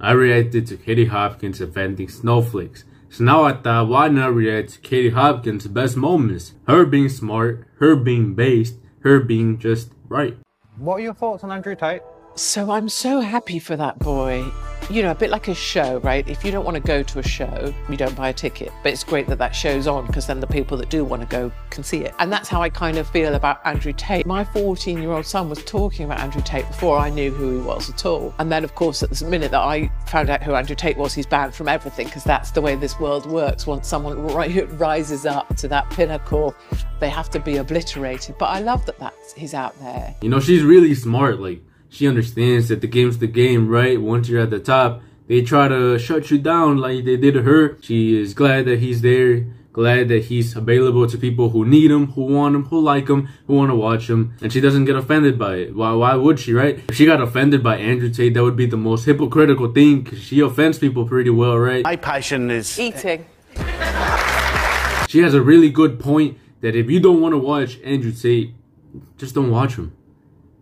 I reacted to Katie Hopkins offending snowflakes. So now I thought, why not react to Katie Hopkins' best moments? Her being smart, her being based, her being just right. What are your thoughts on Andrew Tate? So I'm so happy for that boy. You know, a bit like a show, right? If you don't want to go to a show, you don't buy a ticket. But it's great that that show's on because then the people that do want to go can see it. And that's how I kind of feel about Andrew Tate. My 14-year-old son was talking about Andrew Tate before I knew who he was at all. And then, of course, at the minute that I found out who Andrew Tate was, he's banned from everything because that's the way this world works. Once someone rises up to that pinnacle, they have to be obliterated. But I love that he's out there. You know, she's really smart. Like, she understands that the game's the game, right? Once you're at the top, they try to shut you down like they did to her. She is glad that he's there, glad that he's available to people who need him, who want him, who like him, who want to watch him. And she doesn't get offended by it. Why would she, right? If she got offended by Andrew Tate, that would be the most hypocritical thing because she offends people pretty well, right? My passion is eating. She has a really good point that if you don't want to watch Andrew Tate, just don't watch him.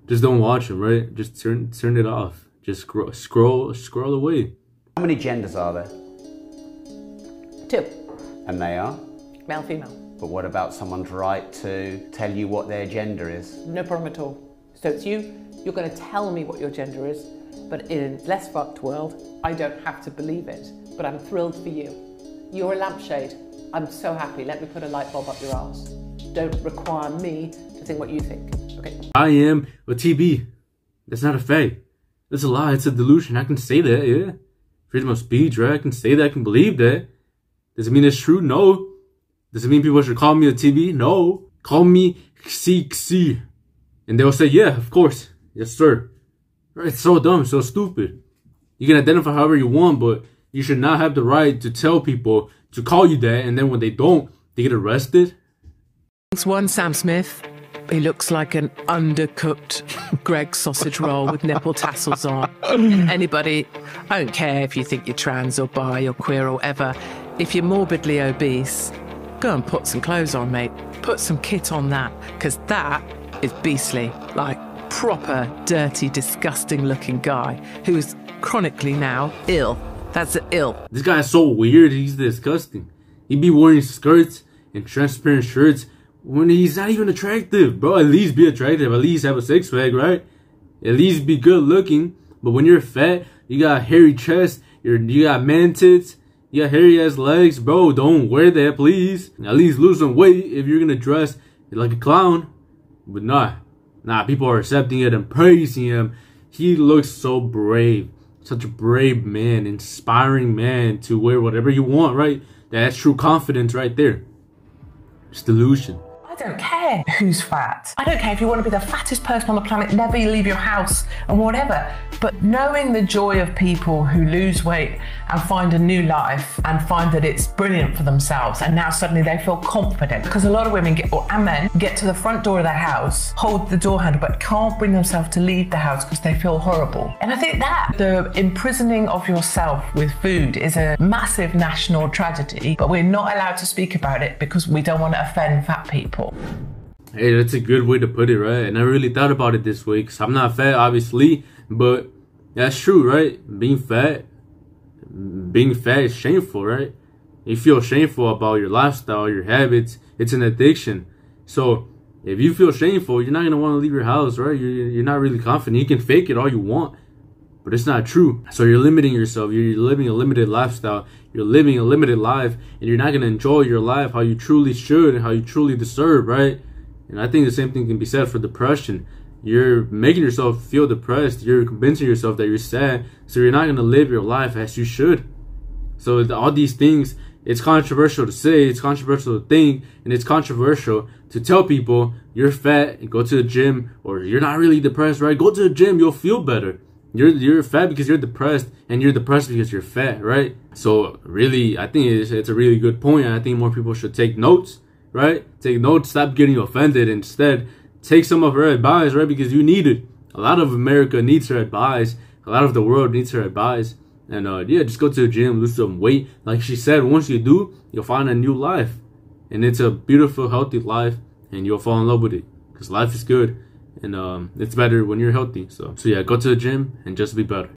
Just don't watch him, right? Just turn it off. Just scroll away. How many genders are there? 2. And they are? Male, female. But what about someone's right to tell you what their gender is? No problem at all. So it's you're going to tell me what your gender is, but in a less fucked world, I don't have to believe it. But I'm thrilled for you. You're a lampshade. I'm so happy. Let me put a light bulb up your arse. Don't require me to think what you think. Okay. I am a TB. That's not a fact. That's a lie. It's a delusion. I can say that, yeah. Freedom of speech, right? I can say that. I can believe that. Does it mean it's true? No. Does it mean people should call me a TB? No. Call me XC. And they'll say, yeah, of course. Yes, sir. Right? It's so dumb, so stupid. You can identify however you want, but you should not have the right to tell people to call you that, and then when they don't, they get arrested. One Sam Smith. He looks like an undercooked Greggs sausage roll with nipple tassels on. Anybody, I don't care if you think you're trans or bi or queer or whatever, if you're morbidly obese, go and put some clothes on, mate. Put some kit on that, because that is beastly. Like, proper, dirty, disgusting looking guy who's chronically now ill. That's ill. This guy is so weird, he's disgusting. He be wearing skirts and transparent shirts when he's not even attractive, bro. At least be attractive. At least have a six-pack, right? At least be good looking. But when you're fat, you got hairy chest, you got man tits, you got hairy ass legs, bro. Don't wear that, please. At least lose some weight if you're gonna dress like a clown. But nah, people are accepting it and praising him. He looks so brave. Such a brave man, inspiring man to wear whatever you want, right? That's true confidence right there. It's delusion. I don't care who's fat. I don't care if you want to be the fattest person on the planet, never leave your house and whatever. But knowing the joy of people who lose weight and find a new life and find that it's brilliant for themselves, and now suddenly they feel confident. Because a lot of women and men get to the front door of their house, hold the door handle, but can't bring themselves to leave the house because they feel horrible. And I think that the imprisoning of yourself with food is a massive national tragedy, but we're not allowed to speak about it because we don't want to offend fat people. Hey, that's a good way to put it, right? And I really thought about it this way, because I'm not fat, obviously, but that's true, right? Being fat is shameful, right? You feel shameful about your lifestyle, your habits. It's an addiction. So if you feel shameful, you're not going to want to leave your house, right? You're not really confident. You can fake it all you want, but it's not true. So you're limiting yourself. You're living a limited lifestyle. You're living a limited life, and you're not going to enjoy your life how you truly should and how you truly deserve, right? And I think the same thing can be said for depression. You're making yourself feel depressed. You're convincing yourself that you're sad, so you're not going to live your life as you should. So all these things, it's controversial to say, it's controversial to think, and it's controversial to tell people you're fat and go to the gym, or you're not really depressed, right? Go to the gym, you'll feel better. You're fat because you're depressed, and you're depressed because you're fat, right? So really, I think it's a really good point, and I think more people should take notes, right? Take notes, stop getting offended. Instead, take some of her advice, right? Because you need it. A lot of America needs her advice. A lot of the world needs her advice. And yeah, just go to the gym, lose some weight. Like she said, once you do, you'll find a new life. And it's a beautiful, healthy life, and you'll fall in love with it. Because life is good. And it's better when you're healthy. So yeah, go to the gym and just be better.